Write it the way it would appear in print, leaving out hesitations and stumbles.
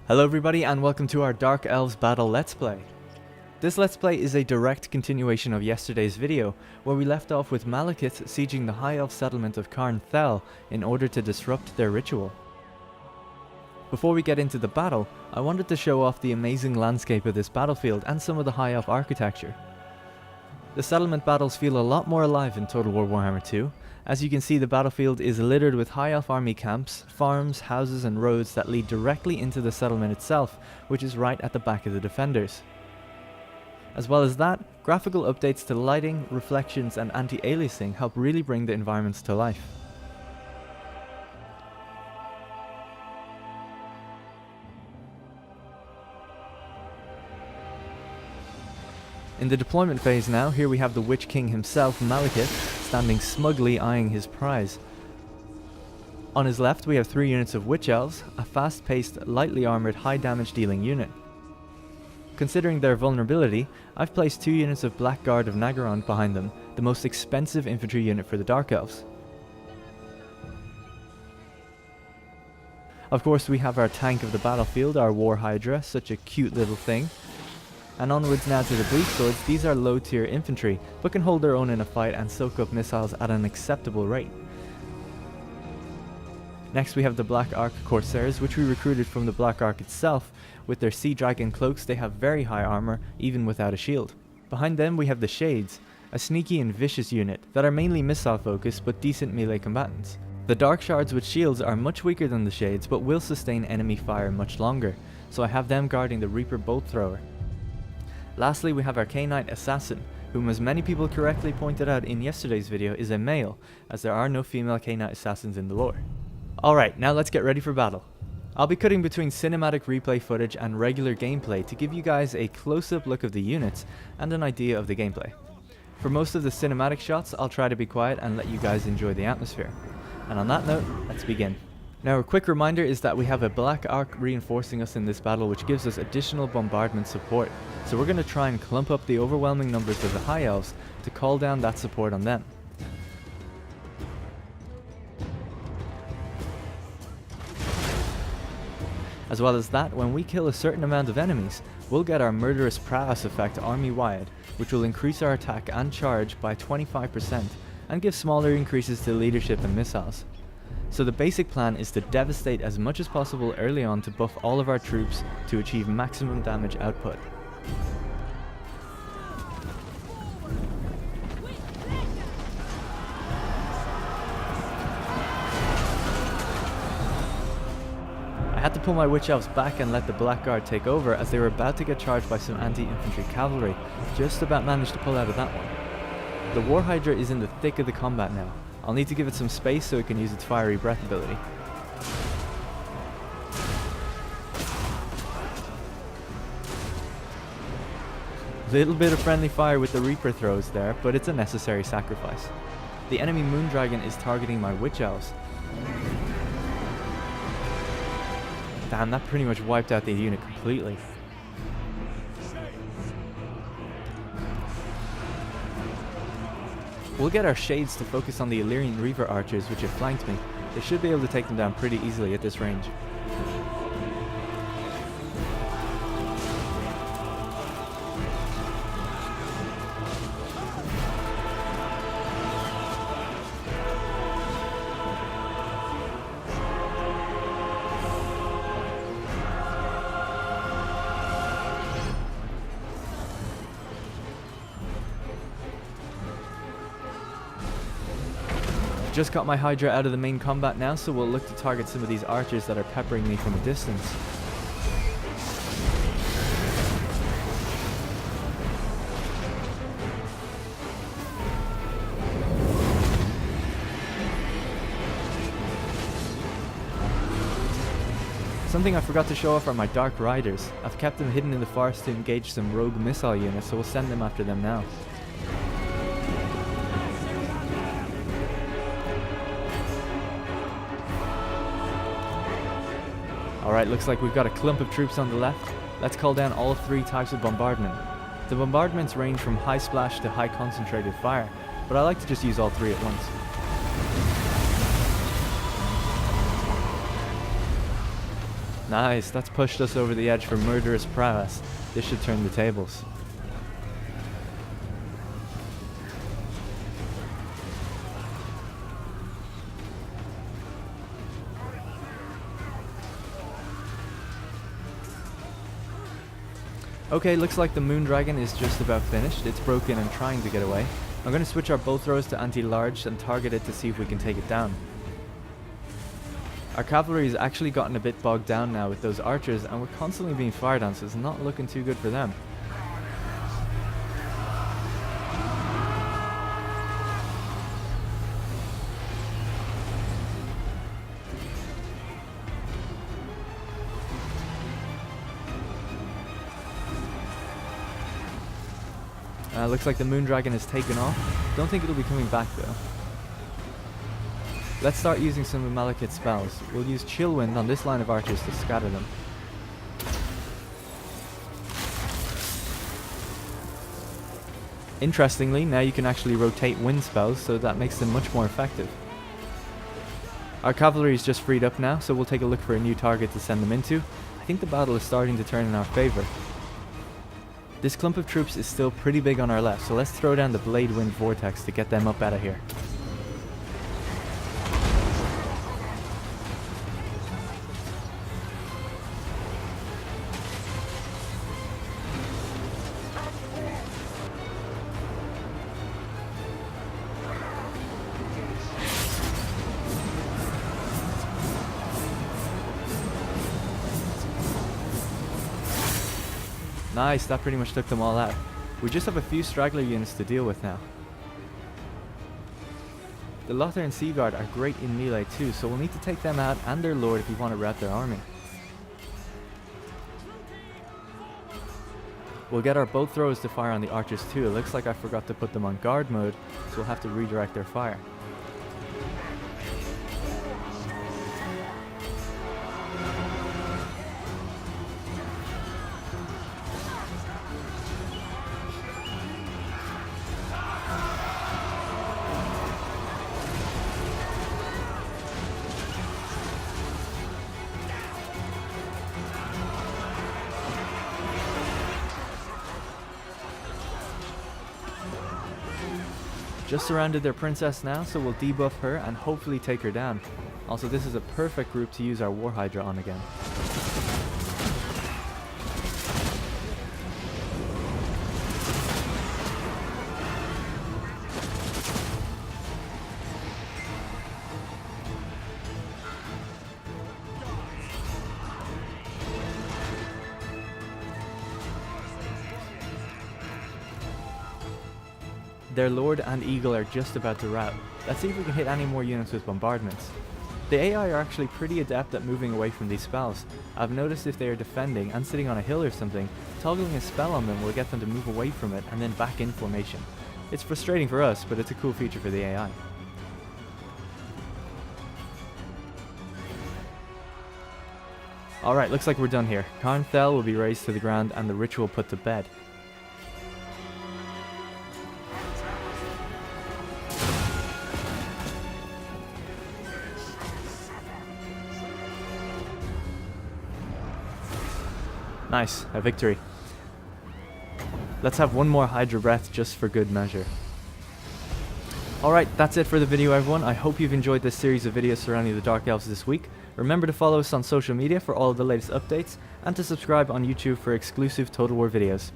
Hello everybody and welcome to our Dark Elves Battle Let's Play. This Let's Play is a direct continuation of yesterday's video, where we left off with Malekith sieging the High Elf settlement of Karn Thel in order to disrupt their ritual. Before we get into the battle, I wanted to show off the amazing landscape of this battlefield and some of the High Elf architecture. The settlement battles feel a lot more alive in Total War Warhammer 2. As you can see, the battlefield is littered with High Elf army camps, farms, houses and roads that lead directly into the settlement itself, which is right at the back of the defenders. As well as that, graphical updates to lighting, reflections and anti-aliasing help really bring the environments to life. In the deployment phase now, here we have the Witch King himself, Malekith, standing smugly eyeing his prize. On his left we have 3 units of Witch Elves, a fast-paced, lightly armoured, high damage dealing unit. Considering their vulnerability, I've placed 2 units of Black Guard of Nagaron behind them, the most expensive infantry unit for the Dark Elves. Of course we have our tank of the battlefield, our War Hydra, such a cute little thing. And onwards now to the Bleach Swords. These are low tier infantry, but can hold their own in a fight and soak up missiles at an acceptable rate. Next we have the Black Ark Corsairs, which we recruited from the Black Ark itself. With their Sea Dragon cloaks they have very high armor, even without a shield. Behind them we have the Shades, a sneaky and vicious unit that are mainly missile focused but decent melee combatants. The Dark Shards with shields are much weaker than the Shades but will sustain enemy fire much longer, so I have them guarding the Reaper Bolt Thrower. Lastly we have our Knight Assassin, whom as many people correctly pointed out in yesterday's video is a male, as there are no female Knight Assassins in the lore. Alright, now let's get ready for battle. I'll be cutting between cinematic replay footage and regular gameplay to give you guys a close-up look of the units and an idea of the gameplay. For most of the cinematic shots I'll try to be quiet and let you guys enjoy the atmosphere. And on that note, let's begin. Now a quick reminder is that we have a Black Ark reinforcing us in this battle, which gives us additional bombardment support. So we're going to try and clump up the overwhelming numbers of the High Elves to call down that support on them. As well as that, when we kill a certain amount of enemies, we'll get our Murderous Prowess effect army-wide, which will increase our attack and charge by 25% and give smaller increases to leadership and missiles. So the basic plan is to devastate as much as possible early on to buff all of our troops to achieve maximum damage output. I had to pull my Witch Elves back and let the Black Guard take over, as they were about to get charged by some anti-infantry cavalry. Just about managed to pull out of that one. The War Hydra is in the thick of the combat now. I'll need to give it some space so it can use its fiery breath ability. Little bit of friendly fire with the Reaper throws there, but it's a necessary sacrifice. The enemy Moondragon is targeting my Witch Elves. Damn, that pretty much wiped out the unit completely. We'll get our Shades to focus on the Illyrian Reaver archers which have flanked me. They should be able to take them down pretty easily at this range. Just got my Hydra out of the main combat now, so we'll look to target some of these archers that are peppering me from a distance. Something I forgot to show off are my Dark Riders. I've kept them hidden in the forest to engage some rogue missile units, so we'll send them after them now. Alright, looks like we've got a clump of troops on the left. Let's call down all 3 types of bombardment. The bombardments range from high splash to high concentrated fire, but I like to just use all 3 at once. Nice, that's pushed us over the edge for murderous prowess. This should turn the tables. Okay, looks like the moon dragon is just about finished. It's broken and trying to get away. I'm going to switch our bow throws to anti-large and target it to see if we can take it down. Our cavalry has actually gotten a bit bogged down now with those archers, and we're constantly being fired on, so it's not looking too good for them. Looks like the moon dragon has taken off. Don't think it'll be coming back though. Let's start using some of Malekith's spells. We'll use Chill Wind on this line of archers to scatter them. Interestingly, now you can actually rotate wind spells, so that makes them much more effective. Our cavalry is just freed up now, so we'll take a look for a new target to send them into. I think the battle is starting to turn in our favour. This clump of troops is still pretty big on our left, so let's throw down the Blade Wind Vortex to get them up out of here. Nice, that pretty much took them all out. We just have a few straggler units to deal with now. The Lothar and Seaguard are great in melee too, so we'll need to take them out and their lord if we want to rout their army. We'll get our bow throwers to fire on the archers too. It looks like I forgot to put them on guard mode, so we'll have to redirect their fire. Just surrounded their princess now, so we'll debuff her and hopefully take her down. Also, this is a perfect group to use our War Hydra on again. Their Lord and Eagle are just about to rout. Let's see if we can hit any more units with bombardments. The AI are actually pretty adept at moving away from these spells. I've noticed if they are defending and sitting on a hill or something, toggling a spell on them will get them to move away from it and then back in formation. It's frustrating for us, but it's a cool feature for the AI. Alright, looks like we're done here. Karnthel will be razed to the ground and the ritual put to bed. Nice, a victory. Let's have one more Hydra Breath just for good measure. Alright, that's it for the video everyone. I hope you've enjoyed this series of videos surrounding the Dark Elves this week. Remember to follow us on social media for all of the latest updates, and to subscribe on YouTube for exclusive Total War videos.